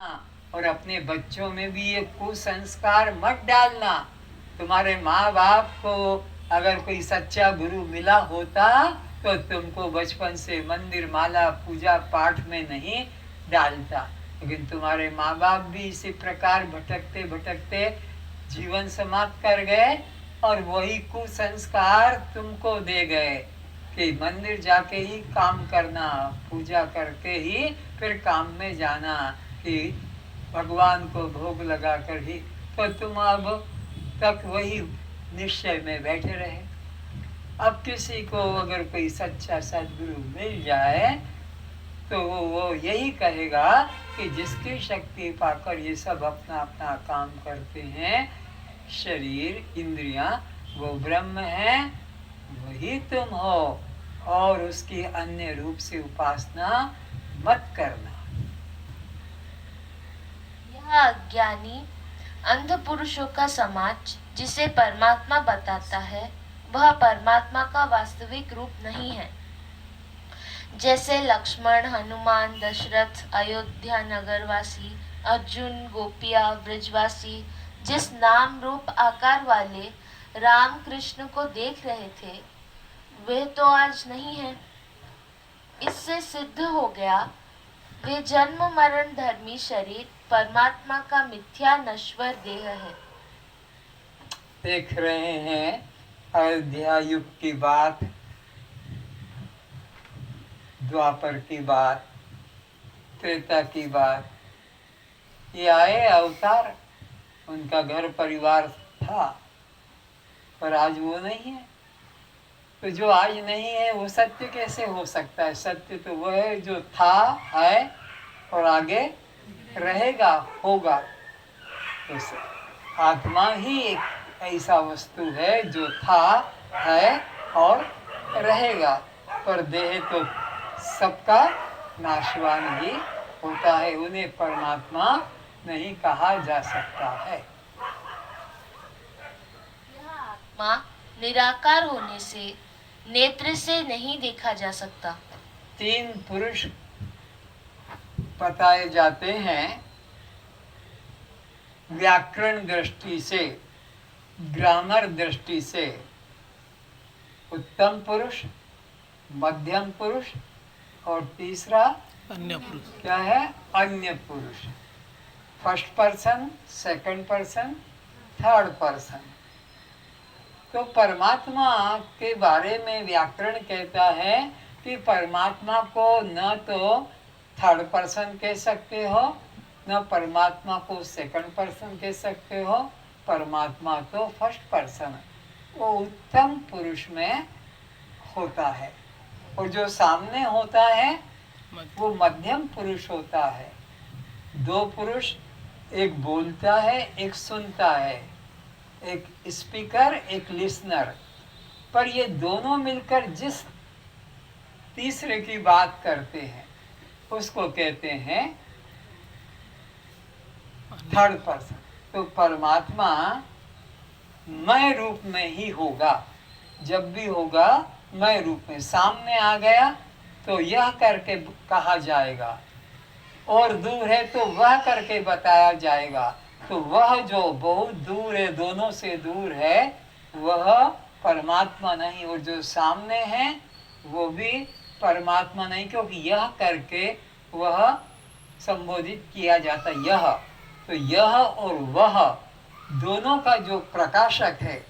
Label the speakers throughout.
Speaker 1: और अपने बच्चों में भी ये कुसंस्कार मत डालना। तुम्हारे माँ बाप को अगर कोई सच्चा गुरु मिला होता तो तुमको बचपन से मंदिर माला पूजा पाठ में नहीं डालता, लेकिन तुम्हारे माँ बाप भी इसी प्रकार भटकते भटकते जीवन समाप्त कर गए और वही कुसंस्कार तुमको दे गए कि मंदिर जाके ही काम करना, पूजा करके ही फिर काम में जाना, कि भगवान को भोग लगा कर ही। तो तुम अब तक वही निश्चय में बैठे रहे। अब किसी को अगर कोई सच्चा सद्गुरु मिल जाए तो वो यही कहेगा कि जिसकी शक्ति पाकर ये सब अपना अपना काम करते हैं, शरीर इंद्रियां, वो ब्रह्म है, वही तुम हो, और उसकी अन्य रूप से उपासना मत करना।
Speaker 2: यह अज्ञानी अंध पुरुषों का समाज जिसे परमात्मा बताता है वह परमात्मा का वास्तविक रूप नहीं है। जैसे लक्ष्मण, हनुमान, दशरथ, अयोध्या नगरवासी, अर्जुन, गोपिया, ब्रजवासी जिस नाम रूप आकार वाले राम कृष्ण को देख रहे थे वे तो आज नहीं है। इससे सिद्ध हो गया वे जन्म मरण धर्मी शरीर परमात्मा का मिथ्या नश्वर देह है।
Speaker 1: देख रहे हैं अयोध्या युग की बात, द्वापर की बात, त्रेता की बात। ये आए अवतार, उनका घर परिवार था, पर आज वो नहीं है। तो जो आज नहीं है वो सत्य कैसे हो सकता है? सत्य तो वह है जो था, है और आगे रहेगा, होगा। तो आत्मा ही एक ऐसा वस्तु है जो था, है और रहेगा, पर देह तो सबका नाशवान ही होता है, उन्हें परमात्मा नहीं कहा जा सकता है।
Speaker 2: यह आत्मा निराकार होने से नेत्र से नहीं देखा जा सकता।
Speaker 1: तीन पुरुष बताए जाते हैं व्याकरण दृष्टि से, ग्रामर दृष्टि से। उत्तम पुरुष, मध्यम पुरुष और तीसरा
Speaker 3: अन्य पुरुष।
Speaker 1: क्या है? अन्य पुरुष। First person, second person, third person. तो परमात्मा के बारे में व्याकरण कहता है कि परमात्मा को न तो थर्ड पर्सन कह सकते हो, न परमात्मा को सेकंड पर्सन कह सकते हो, परमात्मा तो फर्स्ट पर्सन, वो उत्तम पुरुष में होता है। और जो सामने होता है वो मध्यम पुरुष होता है। दो पुरुष, एक बोलता है, एक सुनता है, एक स्पीकर, एक लिसनर। पर ये दोनों मिलकर जिस तीसरे की बात करते हैं उसको कहते हैं थर्ड पर्सन। तो परमात्मा मैं रूप में ही होगा, जब भी होगा मैं रूप में। सामने आ गया तो यह करके कहा जाएगा, और दूर है तो वह करके बताया जाएगा। तो वह जो बहुत दूर है, दोनों से दूर है, वह परमात्मा नहीं, और जो सामने है वो भी परमात्मा नहीं, क्योंकि यह करके वह संबोधित किया जाता। यह तो यह और वह दोनों का जो प्रकाशक है,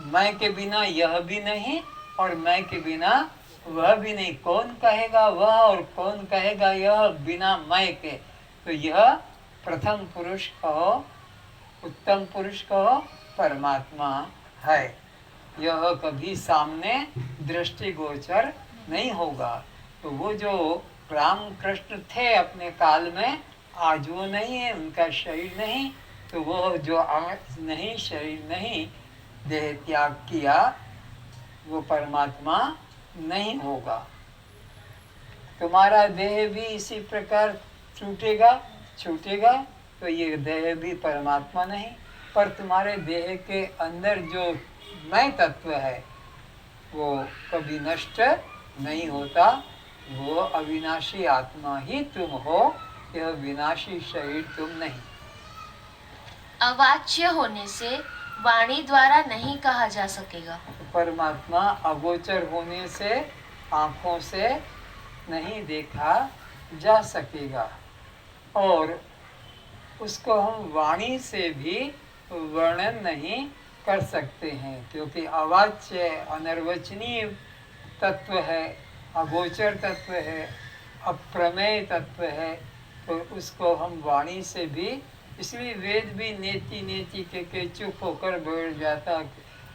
Speaker 1: मैं के बिना यह भी नहीं और मैं के बिना वह भी नहीं। कौन कहेगा वह और कौन कहेगा यह बिना मैं के? तो यह प्रथम पुरुष कहो, उत्तम पुरुष कहो, परमात्मा है। यह कभी सामने दृष्टिगोचर नहीं होगा। तो वो जो राम कृष्ण थे अपने काल में, आज वो नहीं है, उनका शरीर नहीं। तो वो जो आज नहीं, शरीर नहीं, देह त्याग किया, वो परमात्मा नहीं होगा। तुम्हारा देह भी इसी प्रकार छूटेगा, तो ये देह भी परमात्मा नहीं। पर तुम्हारे देह के अंदर जो मैं तत्व है वो कभी नष्ट नहीं होता, वो अविनाशी आत्मा ही तुम हो, यह विनाशी शरीर तुम नहीं।
Speaker 2: अवाच्य होने से वाणी द्वारा नहीं कहा जा सकेगा।
Speaker 1: परमात्मा अगोचर होने से आंखों से नहीं देखा जा सकेगा, और उसको हम वाणी से भी वर्णन नहीं कर सकते हैं, क्योंकि अवाच्य अनिर्वचनीय तत्व है, अगोचर तत्व है, अप्रमेय तत्व है, तो उसको हम वाणी से भी, इसलिए वेद भी नेति नेति के चुप होकर बैठ जाता।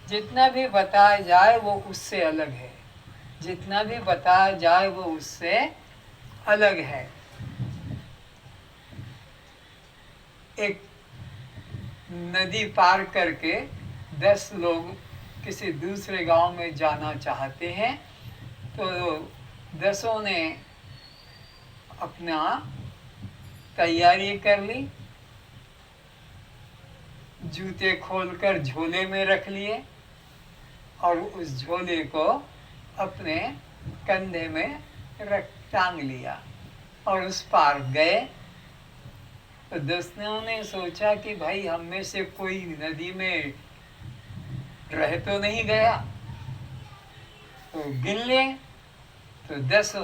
Speaker 1: जितना भी बताया जाए वो उससे अलग है, जितना भी बताया जाए वो उससे अलग है। एक नदी पार करके 10 लोग किसी दूसरे गांव में जाना चाहते हैं, तो 10 ने अपना तैयारी कर ली, जूते खोलकर झोले में रख लिए और उस झोले को अपने कंधे में टांग लिया और उस पार गए। तो 10 ने सोचा कि भाई हम में से कोई नदी में रह तो नहीं गया, तो गिन ले। तो 10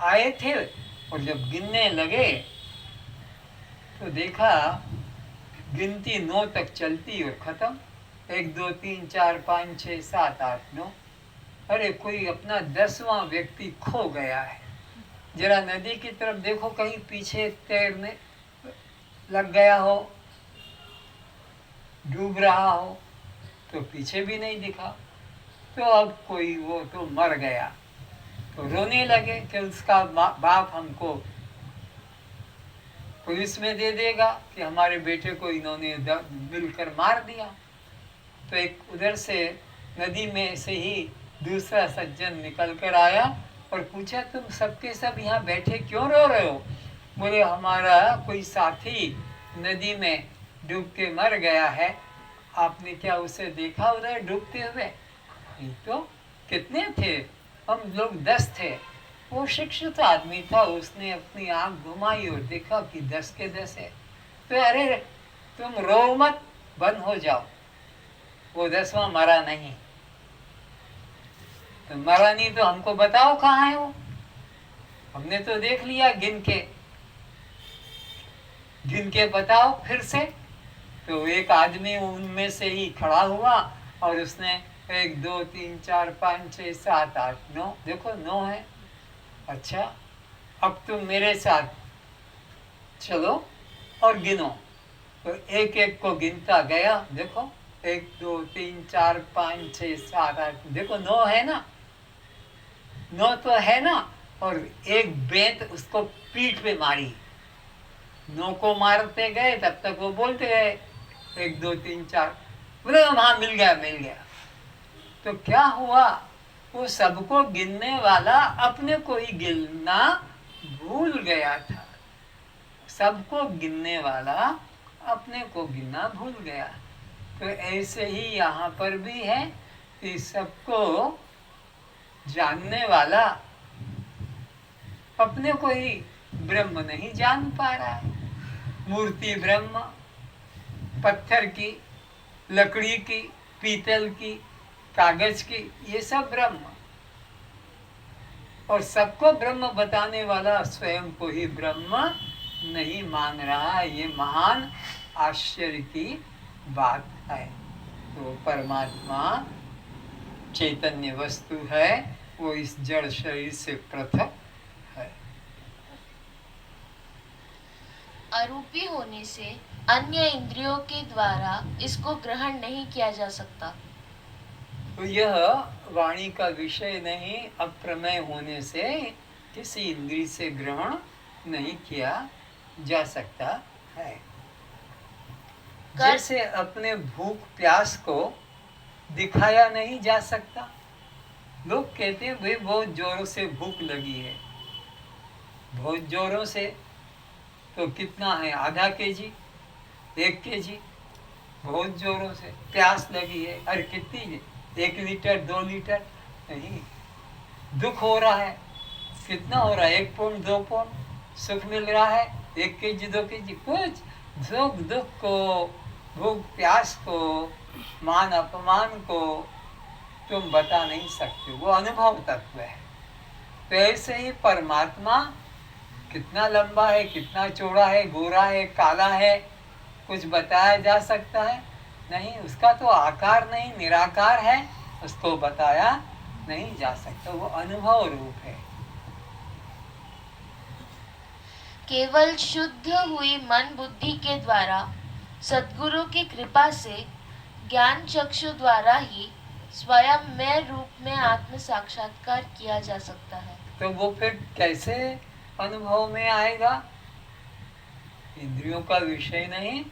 Speaker 1: आए थे और जब गिनने लगे तो देखा गिनती 9 तक चलती और खत्म। 1 2 3 4 5 6 7 8 9। अरे कोई अपना 10वां व्यक्ति खो गया है। जरा नदी की तरफ देखो, कहीं पीछे तैरने लग गया हो, डूब रहा हो, तो पीछे भी नहीं दिखा। तो अब कोई वो तो मर गया। तो रोने लगे कि उसका बाप हमको पुलिस में दे देगा कि हमारे बेटे को इन्होंने मिलकर मार दिया। तो एक उधर से नदी में से ही दूसरा सज्जन निकल कर आया और पूछा, तुम सबके सब यहाँ बैठे क्यों रो रहे हो? बोले, हमारा कोई साथी नदी में डूब के मर गया है, आपने क्या उसे देखा उधर डूबते हुए? नहीं तो, कितने थे? हम लोग 10 थे। वो शिक्षित आदमी था, उसने अपनी आंख घुमाई और देखा कि 10 के 10 है। तो अरे तुम रो मत, बंद हो जाओ, वो 10वां मरा नहीं। तो मरा नहीं तो हमको बताओ कहाँ है वो, हमने तो देख लिया गिन के बताओ फिर से। तो एक आदमी उनमें से ही खड़ा हुआ और उसने 1 2 3 4 5 6 7 8 9, देखो 9 है। अच्छा, अब तुम मेरे साथ चलो और गिनो। तो एक एक को गिनता गया, देखो 1 2 3 4 5 6 7 8, देखो 9 है ना, 9 तो है ना। और एक बेंत उसको पीठ पे मारी, 9 को मारते गए, तब तक वो बोलते गए 1 2 3 4, बोले हाँ मिल गया। तो क्या हुआ, वो सबको गिनने वाला अपने को ही गिनना भूल गया था। सबको गिनने वाला अपने को गिनना भूल गया। तो ऐसे ही यहाँ पर भी है कि सबको जानने वाला अपने को ही ब्रह्म नहीं जान पा रहा है। मूर्ति ब्रह्म, पत्थर की, लकड़ी की, पीतल की, कागज की, ये सब ब्रह्म, और सबको ब्रह्म बताने वाला स्वयं को ही ब्रह्म नहीं मान रहा। ये महान आश्चर्य की बात है। तो परमात्मा चैतन्य वस्तु है, वो इस जड़ शरीर से पृथक है।
Speaker 2: अरूपी होने से अन्य इंद्रियों के द्वारा इसको ग्रहण नहीं किया जा सकता।
Speaker 1: तो यह वाणी का विषय नहीं, अप्रमेय होने से किसी इंद्रिय से ग्रहण नहीं किया जा सकता है। जैसे अपने भूख प्यास को दिखाया नहीं जा सकता। लोग कहते हैं भाई बहुत जोरों से भूख लगी है, बहुत जोरों से, तो कितना है, आधा केजी, 1 केजी, बहुत जोरों से प्यास लगी है, अरे कितनी, 1 लीटर 2 लीटर नहीं। दुख हो रहा है, कितना हो रहा है, 1 पौंड 2 पौंड सुख मिल रहा है, 1 kg 2 kg कुछ सुख दुख को, भूख प्यास को, मान अपमान को तुम बता नहीं सकते, वो अनुभव तत्व है। तो ऐसे ही परमात्मा कितना लंबा है, कितना चौड़ा है, गोरा है, काला है, कुछ बताया जा सकता है? नहीं, उसका तो आकार नहीं, निराकार है, उसको बताया नहीं जा सकता, वो अनुभव रूप है।
Speaker 2: केवल शुद्ध हुई मन बुद्धि के द्वारा सद्गुरु की कृपा से ज्ञान चक्षु द्वारा ही स्वयं में रूप में आत्म साक्षात्कार किया जा सकता है।
Speaker 1: तो वो फिर कैसे अनुभव में आएगा? इंद्रियों का विषय नहीं,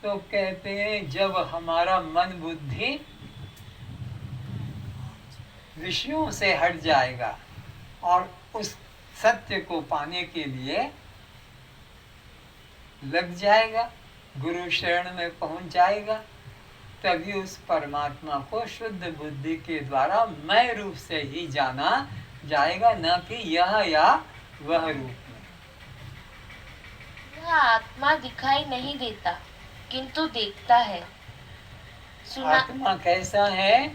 Speaker 1: तो कहते हैं जब हमारा मन बुद्धि विषयों से हट जाएगा और उस सत्य को पाने के लिए लग जाएगा, गुरु शरण में पहुंच जाएगा, तभी उस परमात्मा को शुद्ध बुद्धि के द्वारा मैं रूप से ही जाना जाएगा, न कि यह या वह रूप में।
Speaker 2: वह आत्मा दिखाई नहीं देता किंतु देखता है।
Speaker 1: आत्मा कैसा है?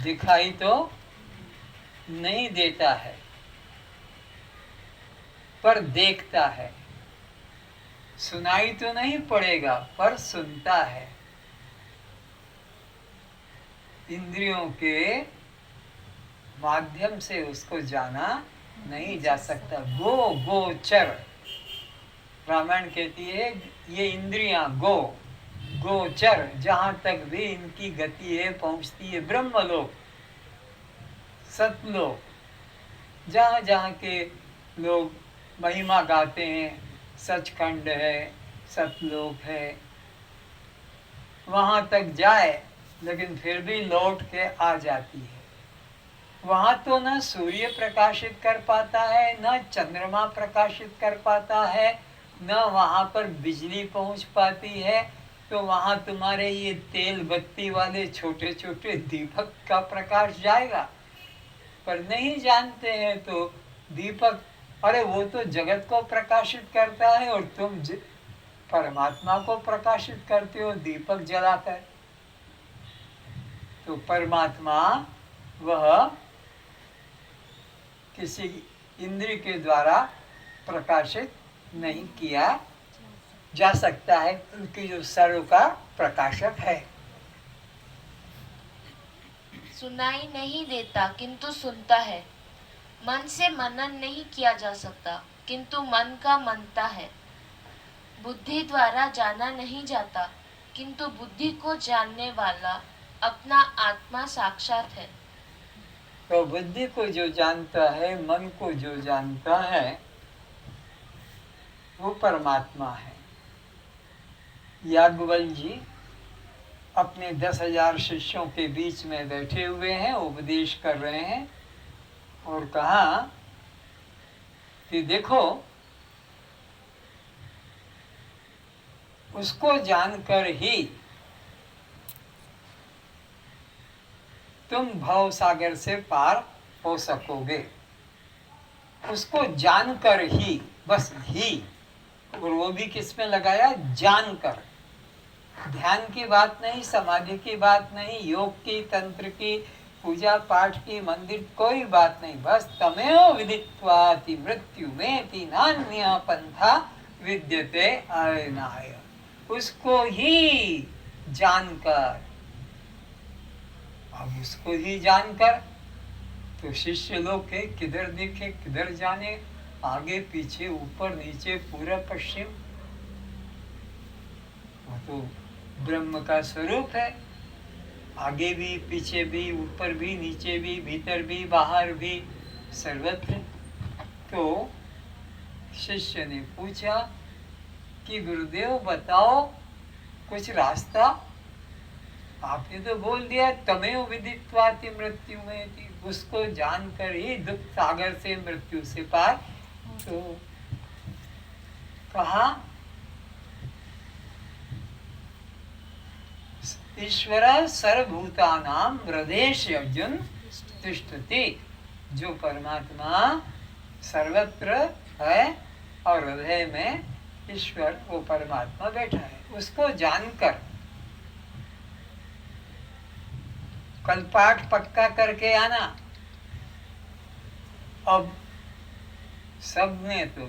Speaker 1: दिखाई तो नहीं देता है पर देखता है। सुनाई तो नहीं पड़ेगा पर सुनता है। इंद्रियों के माध्यम से उसको जाना नहीं जा सकता। गोचर, रामायण कहती है ये इंद्रियां गोचर, जहां तक भी इनकी गति है पहुंचती है ब्रह्मलोक, सतलोक, जहां जहां के लोग महिमा गाते हैं, सचखंड है, सतलोक है, वहां तक जाए, लेकिन फिर भी लौट के आ जाती है। वहां तो न सूर्य प्रकाशित कर पाता है, न चंद्रमा प्रकाशित कर पाता है, न वहां पर बिजली पहुंच पाती है। तो वहां तुम्हारे ये तेल बत्ती वाले छोटे छोटे दीपक का प्रकाश जाएगा। पर नहीं जानते हैं तो दीपक, अरे वो तो जगत को प्रकाशित करता है और तुम परमात्मा को प्रकाशित करते हो दीपक जलाकर। तो परमात्मा वह किसी इंद्रिय के द्वारा प्रकाशित नहीं किया जा सकता है, क्योंकि जो सर्व का प्रकाशक है।
Speaker 2: सुनाई नहीं देता किंतु सुनता है। मन से मनन नहीं किया जा सकता किंतु मन का मनता है। बुद्धि द्वारा जाना नहीं जाता किंतु बुद्धि को जानने वाला अपना आत्मा साक्षात है।
Speaker 1: तो बुद्धि को जो जानता है, मन को जो जानता है, वो परमात्मा है। याज्ञवल्क्य जी अपने 10,000 शिष्यों के बीच में बैठे हुए हैं, उपदेश कर रहे हैं और कहा कि देखो, उसको जानकर ही तुम भव सागर से पार हो सकोगे। उसको जानकर ही, बस ही, और वो भी किस में लगाया? जानकर। ध्यान की बात नहीं, समाधि की बात नहीं, योग की, तंत्र की, पूजा पाठ की, मंदिर, कोई बात नहीं, बस तमेव विदित्वाति मृत्यु में नान्य पंथा विद्यते अयनाय। उसको ही जानकर, अब उसको ही जानकर तो शिष्य लोग के किधर देखे किधर जाने, आगे पीछे ऊपर नीचे पूरब पश्चिम, वो तो ब्रह्म का स्वरूप है। आगे भी पीछे भी ऊपर भी नीचे भी भीतर भी बाहर भी सर्वत्र। तो शिष्य ने पूछा कि गुरुदेव बताओ कुछ रास्ता। आपने तो बोल दिया तमेव विदित्वाति मृत्यु में थी, उसको जानकर ही दुख सागर से मृत्यु से पार। तो कहा ईश्वर सर्वभूतानां हृदयेषु अर्जुन तिष्ठति। जो परमात्मा सर्वत्र है और हृदय में ईश्वर, वो परमात्मा बैठा है, उसको जानकर कल पाठ पक्का करके आना। अब सबने तो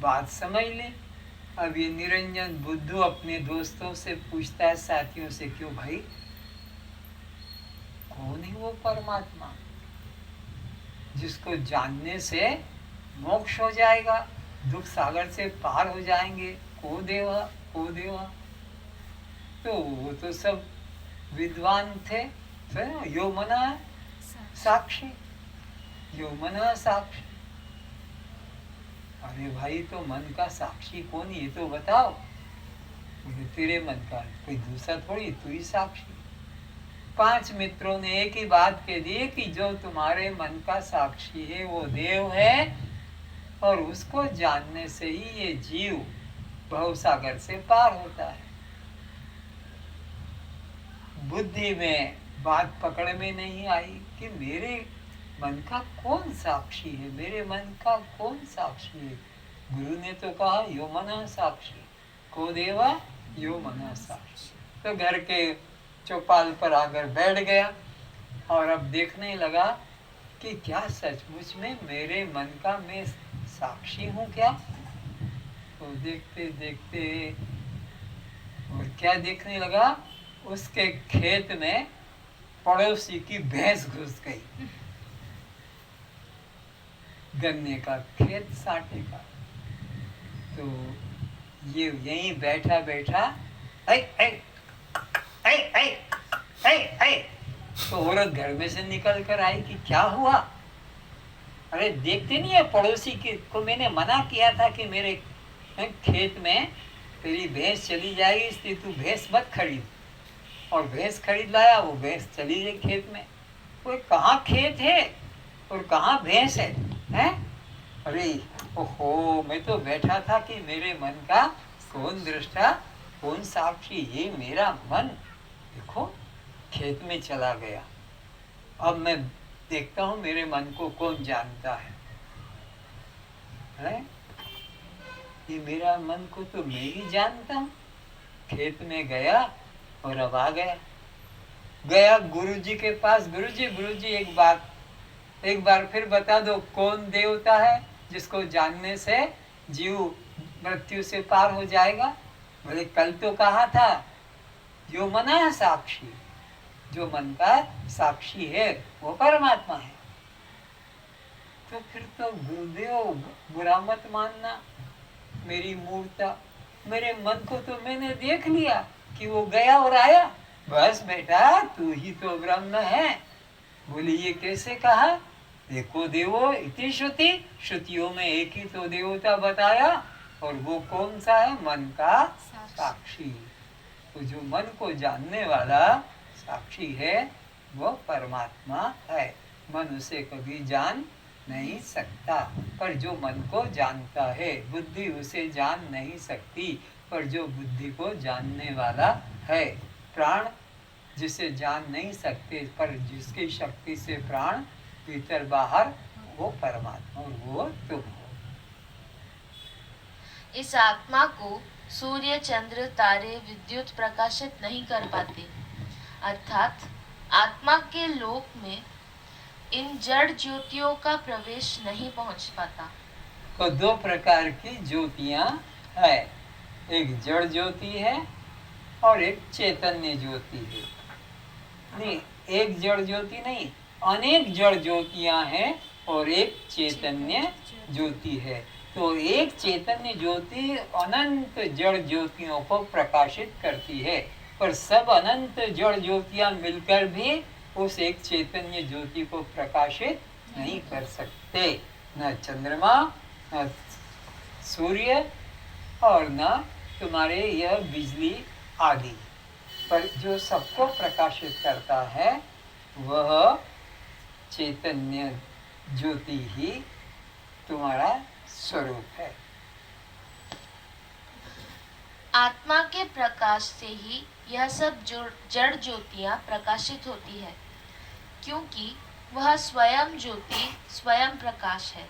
Speaker 1: बात समझ ली। अब ये निरंजन बुद्धू अपने दोस्तों से पूछता है, साथियों से, क्यों भाई, कौन है वो परमात्मा जिसको जानने से मोक्ष हो जाएगा, दुख सागर से पार हो जाएंगे? को देवा, को देवा। तो वो तो सब विद्वान थे, तो यो मना साक्षी, यो मना साक्षी। अरे भाई, तो मन का साक्षी कौन, ये तो बताओ। तेरे मन का कोई दूसरा थोड़ी, तू ही साक्षी। 5 मित्रों ने एक ही बात कह दी कि जो तुम्हारे मन का साक्षी है वो देव है, और उसको जानने से ही ये जीव भवसागर से पार होता है। बुद्धि में बात पकड़ में नहीं आई कि मेरे मन का कौन साक्षी है, मेरे मन का कौन साक्षी है। गुरु ने तो कहा यो मना साक्षी, को देवा यो मना साक्षी। तो घर के चौपाल पर आकर बैठ गया और अब देखने लगा कि क्या सचमुच में मेरे मन का मैं साक्षी हूँ क्या। तो देखते देखते और क्या देखने लगा, उसके खेत में पड़ोसी की भैंस घुस गई। गन्ने का खेत, साटे का। तो ये यहीं बैठा बैठा ऐ ऐ ऐ ऐ ऐ ऐ, तो औरत घर में से निकल कर आई कि क्या हुआ। अरे देखते नहीं है पड़ोसी को मैंने मना किया था कि मेरे खेत में तेरी भैंस चली जाएगी, इसलिए तू भैंस मत खरीद। और भैंस खरीद लाया, वो भैंस चली गई खेत में। वो कहाँ खेत है और कहाँ भैंस है, हैं? अरे ओहो, मैं तो बैठा था कि मेरे मन का कौन दृष्टा, कौन साक्षी, ये मेरा मन देखो खेत में चला गया। अब मैं देखता हूँ मेरे मन को कौन जानता है? ये मेरा मन को तो मैं ही जानता हूँ। खेत में गया और अब आ गया गुरुजी के पास। गुरुजी एक बार फिर बता दो, कौन देवता है जिसको जानने से जीव मृत्यु से पार हो जाएगा? बोले कल तो कहा था जो मना है साक्षी, जो मन का साक्षी है वो परमात्मा है। तो फिर तो गुरुदेव बुरा मत मानना, मेरी मूर्ता, मेरे मन को तो मैंने देख लिया कि वो गया और आया। बस बेटा, तू ही तो ब्रह्म है। बोले ये कैसे कहा? देखो देवो इति श्रुति, श्रुतियों में एक ही तो देवता बताया, और वो कौन सा है? मन का साक्षी। तो जो मन को जानने वाला साक्षी है वो परमात्मा है। मन उसे कभी जान नहीं सकता, पर जो मन को जानता है, बुद्धि उसे जान नहीं सकती, पर जो बुद्धि को जानने वाला है, प्राण जिसे जान नहीं सकते पर जिसकी शक्ति से प्राण भीतर बाहर, वो परमात्मा, और वो तुम हो।
Speaker 2: इस आत्मा को सूर्य, चंद्र, तारे, विद्युत प्रकाशित नहीं कर पाते, अर्थात आत्मा के लोक में इन जड़ ज्योतियों का प्रवेश नहीं पहुंच पाता।
Speaker 1: तो 2 प्रकार की ज्योतियां है, एक जड़ ज्योति है और एक चैतन्य ज्योति है। नहीं, एक जड़ ज्योति नहीं, अनेक जड़ ज्योतियां हैं और एक चैतन्य ज्योति है। तो एक चैतन्य ज्योति अनंत जड़ ज्योतियों को प्रकाशित करती है, पर सब अनंत जड़ ज्योतियां मिलकर भी उस एक चैतन्य ज्योति को प्रकाशित नहीं कर सकते। न चंद्रमा, न सूर्य, और न तुम्हारे यह बिजली आदि, पर जो सबको प्रकाशित करता है वह चैतन्य ज्योति ही तुम्हारा स्वरूप है।
Speaker 2: आत्मा के प्रकाश से ही यह सब जड़ ज्योतियां प्रकाशित होती है, क्योंकि वह स्वयं ज्योति, स्वयं प्रकाश है।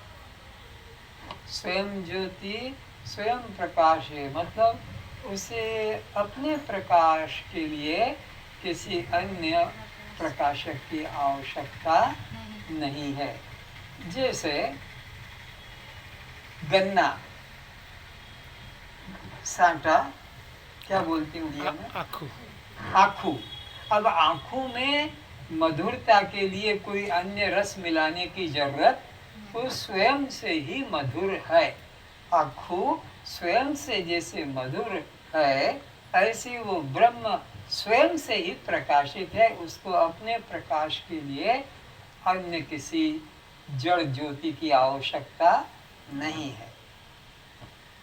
Speaker 1: स्वयं ज्योति स्वयं प्रकाश है, मतलब उसे अपने प्रकाश के लिए किसी अन्य प्रकाशक की आवश्यकता नहीं है। जैसे गन्ना, सांटा, क्या बोलती हूँ दिया में,
Speaker 3: आखू
Speaker 1: आँखू। अब आँखों में मधुरता के लिए कोई अन्य रस मिलाने की जरूरत, वो स्वयं से ही मधुर है। आँखू स्वयं से जैसे मधुर है, ऐसे वो ब्रह्म स्वयं से ही प्रकाशित है। उसको अपने प्रकाश के लिए अन्य किसी जड़ ज्योति की आवश्यकता नहीं है।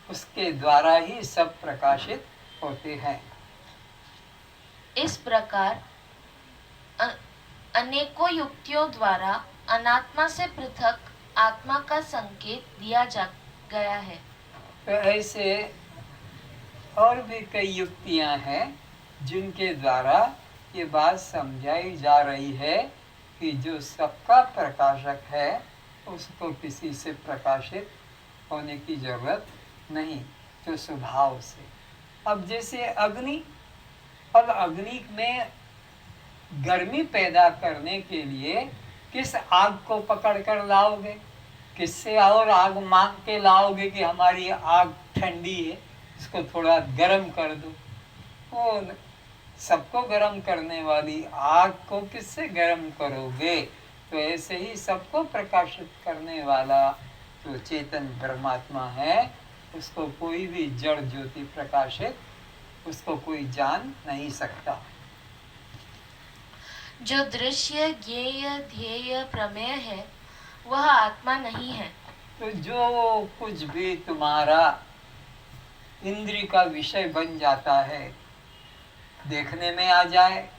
Speaker 1: उसके द्वारा ही सब प्रकाशित होते हैं।
Speaker 2: इस प्रकार अनेकों युक्तियों द्वारा अनात्मा से पृथक आत्मा का संकेत दिया जा गया है।
Speaker 1: तो ऐसे और भी कई युक्तियां हैं जिनके द्वारा ये बात समझाई जा रही है कि जो सबका प्रकाशक है उसको किसी से प्रकाशित होने की जरूरत नहीं, जो स्वभाव से। अब जैसे अग्नि, अब अग्नि में गर्मी पैदा करने के लिए किस आग को पकड़ कर लाओगे, किससे और आग मांग के लाओगे कि हमारी आग ठंडी है, इसको थोड़ा गर्म कर दो। वो सबको गर्म करने वाली आग को किससे गर्म करोगे? तो ऐसे ही सबको प्रकाशित करने वाला जो चेतन परमात्मा है, उसको कोई भी जड़ ज्योति प्रकाशित, उसको कोई जान नहीं सकता।
Speaker 2: जो दृश्य, ज्ञेय, ध्येय, प्रमेय है वह आत्मा नहीं है।
Speaker 1: तो जो कुछ भी तुम्हारा इंद्रिय का विषय बन जाता है, देखने में आ जाए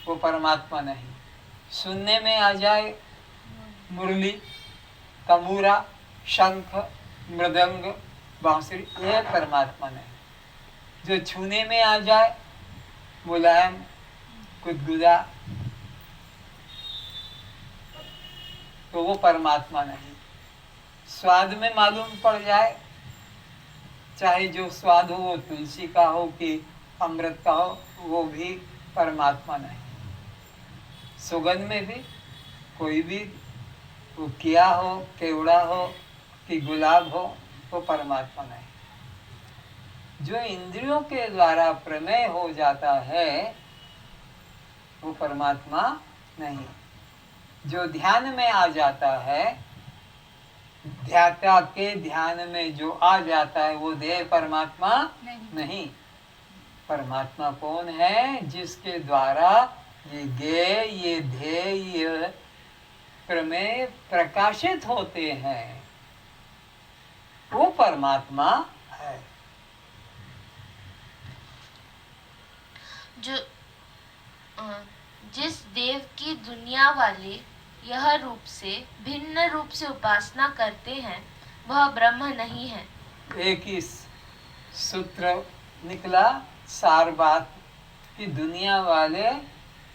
Speaker 1: वो परमात्मा नहीं, सुनने में आ जाए मुरली, तंबूरा, शंख, मृदंग, बांसुरी, ये परमात्मा नहीं। जो छूने में आ जाए मुलायम, गुदगुदा, तो वो परमात्मा नहीं। स्वाद में मालूम पड़ जाए, चाहे जो स्वाद हो वो तुलसी का हो कि अमृत का हो, वो भी परमात्मा नहीं। सुगंध में भी कोई भी वो किया हो, केवड़ा हो कि गुलाब हो, वो परमात्मा नहीं। जो इंद्रियों के द्वारा प्रमेय हो जाता है वो परमात्मा नहीं। जो ध्यान में आ जाता है, ध्याता के ध्येय में जो आ जाता है वो देह परमात्मा नहीं। परमात्मा कौन है? जिसके द्वारा ये ज्ञेय, ये ध्येय, प्रमेय प्रकाशित होते हैं, वो परमात्मा है।
Speaker 2: जो जिस देव की दुनिया वाले यह रूप से भिन्न रूप से उपासना करते हैं वह ब्रह्म नहीं है।
Speaker 1: एक ही सूत्र निकला, सार बात कि दुनिया वाले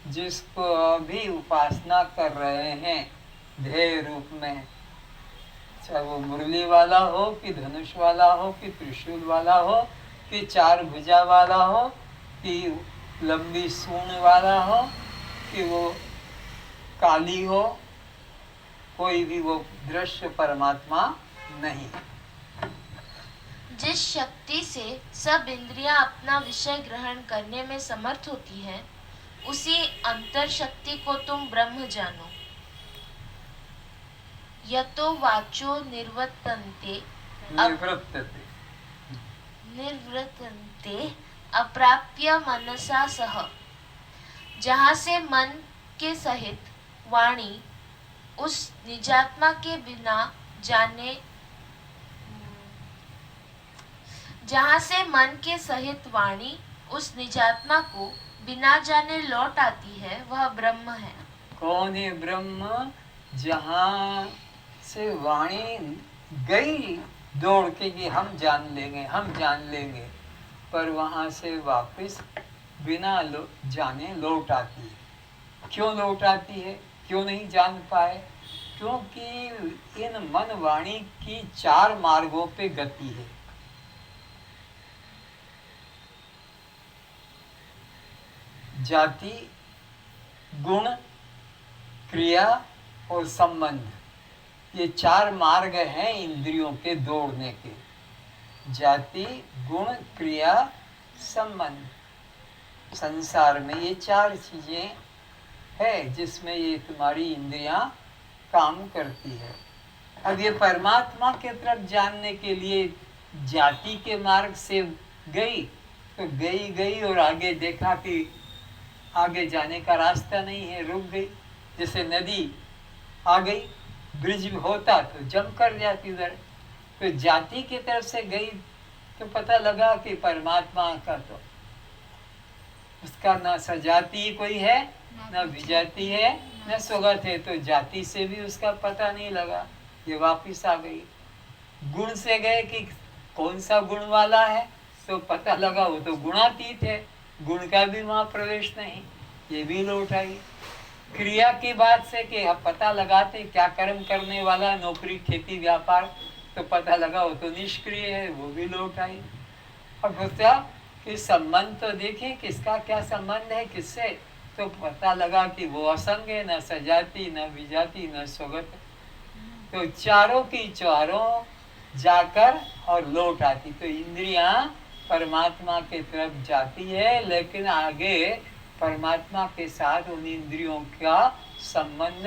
Speaker 1: जिसको अभी उपासना कर रहे हैं ध्येय रूप में, चाहे वो मुरली वाला हो कि धनुष वाला हो कि त्रिशूल वाला हो कि चार भुजा वाला हो कि लंबी सूंड वाला हो कि वो काली हो, कोई भी वो दृश्य परमात्मा नहीं।
Speaker 2: जिस शक्ति से सब इंद्रियां अपना विषय ग्रहण करने में समर्थ होती हैं, उसी अंतर शक्ति को तुम ब्रह्म जानो। यतो वाचो निर्वर्तन्ते अप्राप्य मनसा सह। जहाँ से मन के सहित वाणी उस निजात्मा के बिना जाने, जहाँ से मन के सहित वाणी उस निजात्मा को बिना जाने लौट आती है, वह ब्रह्म है।
Speaker 1: कौन है ब्रह्म? जहाँ से वाणी गई दौड़ के कि हम जान लेंगे, हम जान लेंगे, पर वहाँ से वापस बिना जाने लौट आती है। क्यों लौट आती है? क्यों नहीं जान पाए? क्योंकि इन मन वाणी की चार मार्गों पे गति है। जाति, गुण, क्रिया और संबंध, ये 4 मार्ग हैं इंद्रियों के दौड़ने के। जाति, गुण, क्रिया, संबंध। संसार में ये 4 चीजें है जिसमें ये तुम्हारी इंद्रियां काम करती है। अब ये परमात्मा के तरफ जानने के लिए जाति के मार्ग से गई तो गई और आगे देखा कि आगे जाने का रास्ता नहीं है, रुक गई। जैसे नदी आ गई, ब्रिज होता तो जम कर जाती उधर। तो जाति की तरफ से गई तो पता लगा कि परमात्मा का तो उसका न सजाति कोई है, न विजाति है, न स्वगत है, तो जाति से भी उसका पता नहीं लगा। ये वापिस आ गई। गुण से गए कि कौन सा गुण वाला है, तो पता लगा वो तो गुणातीत है, गुण का भी वहां प्रवेश नहीं, ये भी लौट आई। क्रिया की बात से कि अब पता लगाते क्या कर्म करने वाला, नौकरी, खेती, व्यापार, तो पता लगा वो तो निष्क्रिय है, वो भी लौट आई। अब सोचा कि संबंध तो देखें किसका क्या संबंध है किससे, तो पता लगा कि वो असंग है, न सजाति, न विजाति, न स्वगत। तो चारों की चारों जाकर और लौट आती। तो इंद्रियां परमात्मा के तरफ जाती है, लेकिन आगे परमात्मा के साथ उन इंद्रियों का संबंध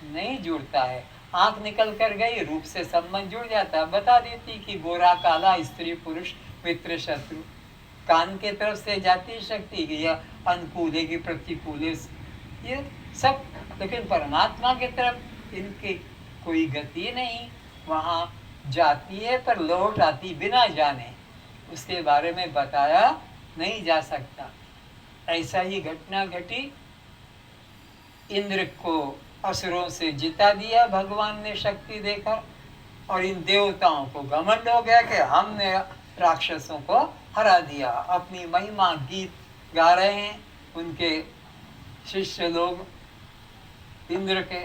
Speaker 1: नहीं जुड़ता है। आंख निकल कर गई, रूप से संबंध जुड़ जाता, बता देती कि गोरा काला, स्त्री पुरुष, मित्र शत्रु। कान के तरफ से जाती शक्ति कि यह अनुकूल है कि प्रतिकूल है, ये सब। लेकिन परमात्मा के तरफ इनकी कोई गति नहीं, वहाँ जाती है पर लौट आती बिना जाने, उसके बारे में बताया नहीं जा सकता। ऐसा ही घटना घटी। इंद्र को असुरों से जिता दिया भगवान ने शक्ति देकर, और इन देवताओं को घमंड हो गया कि हमने राक्षसों को हरा दिया। अपनी महिमा गीत गा रहे हैं उनके शिष्य लोग इंद्र के।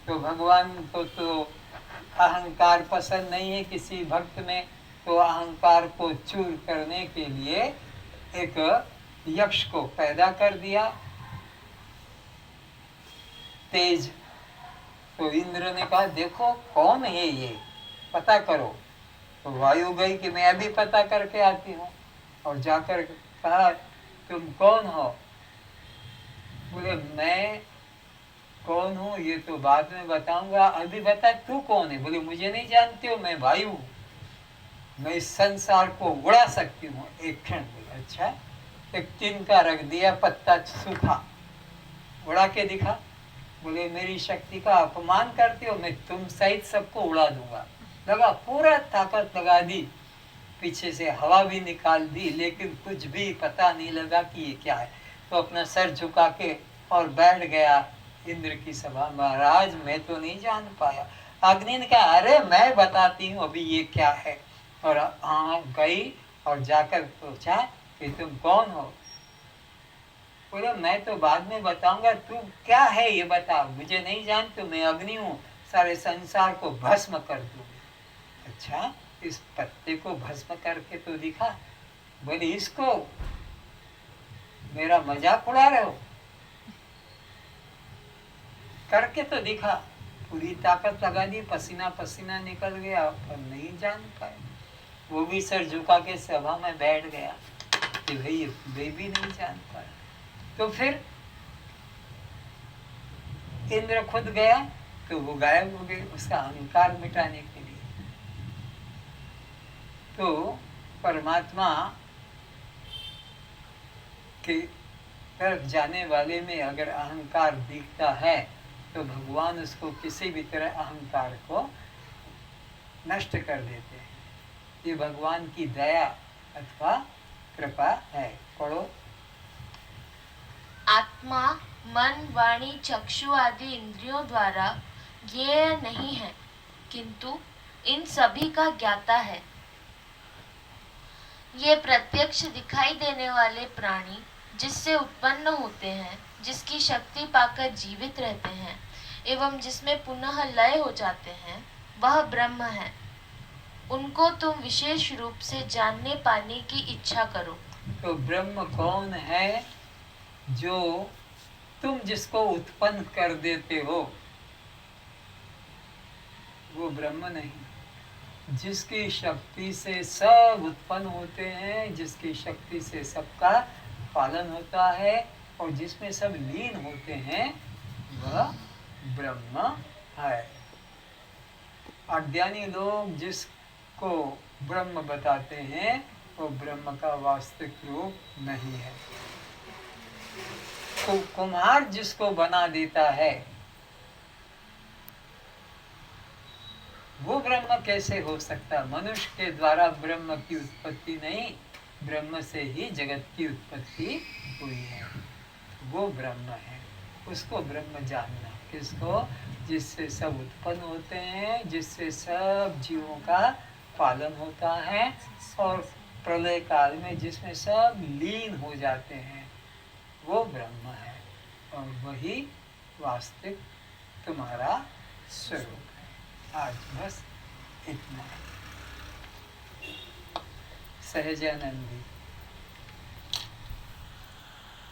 Speaker 1: तो भगवान को तो अहंकार पसंद नहीं है किसी भक्त में, तो अहंकार को चूर करने के लिए एक यक्ष को पैदा कर दिया, तेज। तो इंद्र ने कहा देखो कौन है ये, पता करो। तो वायु गई कि मैं अभी पता करके आती हूँ, और जाकर कहा तुम कौन हो? बोले मैं कौन हूँ ये तो बाद में बताऊंगा, अभी बता तू कौन है? बोले मुझे नहीं जानते हो, मैं वायु हूँ, मैं इस संसार को उड़ा सकती हूँ एक क्षण। बोले अच्छा। एक तिनका रख दिया, पत्ता सूखा, उड़ा के दिखा। बोले मेरी शक्ति का अपमान करते हो, मैं तुम सहित सबको उड़ा दूंगा। लगा पूरा ताकत लगा दी, पीछे से हवा भी निकाल दी, लेकिन कुछ भी पता नहीं लगा कि ये क्या है। तो अपना सर झुका के और बैठ गया इंद्र की सभा। महाराज मैं तो नहीं जान पाया। अग्नि ने कहा अरे मैं बताती हूँ अभी ये क्या है। और हाँ गई और जाकर पूछा कि तुम कौन हो? बोले मैं तो बाद में बताऊंगा, तू क्या है ये बता, मुझे नहीं जानते, मैं अग्नि हूँ, सारे संसार को भस्म कर दूंगी। अच्छा इस पत्ते को भस्म करके तो दिखा। बोले इसको मेरा मजाक उड़ा रहे हो? करके तो दिखा। पूरी ताकत लगा दी, पसीना पसीना निकल गया, पर नहीं जान पाए। वो भी सर झुका के सभा में बैठ गया कि भाई वे भी नहीं जान पाया। तो फिर इंद्र खुद गया तो वो गायब हो गए उसका अहंकार मिटाने के लिए। तो परमात्मा के तरफ जाने वाले में अगर अहंकार दिखता है तो भगवान उसको किसी भी तरह अहंकार को नष्ट कर देते हैं। ये भगवान की दया अथवा कृपा है। पढ़ो।
Speaker 2: आत्मा मन वाणी चक्षु आदि इंद्रियों द्वारा ज्ञेय नहीं है, किंतु इन सभी का ज्ञाता है। ये प्रत्यक्ष दिखाई देने वाले प्राणी जिससे उत्पन्न होते हैं, जिसकी शक्ति पाकर जीवित रहते हैं एवं जिसमें पुनः लय हो जाते हैं, वह ब्रह्म है। उनको तुम विशेष रूप से जानने पाने की इच्छा करो।
Speaker 1: तो ब्रह्म कौन है जो तुम जिसको उत्पन्न कर देते हो वो ब्रह्म नहीं। जिसकी शक्ति से सब उत्पन्न होते हैं, जिसकी शक्ति से सबका पालन होता है और जिसमें सब लीन होते हैं, वह ब्रह्म है। अज्ञानी लोग जिसको ब्रह्म बताते हैं वो ब्रह्म का वास्तविक रूप नहीं है। कुम्हार जिसको बना देता है वो ब्रह्म कैसे हो सकता? मनुष्य के द्वारा ब्रह्म की उत्पत्ति नहीं, ब्रह्म से ही जगत की उत्पत्ति हुई है। वो ब्रह्म है, उसको ब्रह्म जानना। किसको? जिससे सब उत्पन्न होते हैं, जिससे सब जीवों का पालन होता है और प्रलय काल में जिसमें सब लीन हो जाते हैं, वो ब्रह्म है और वही वास्तविक तुम्हारा स्वरूप है। आज बस इतना। सहजानंदी।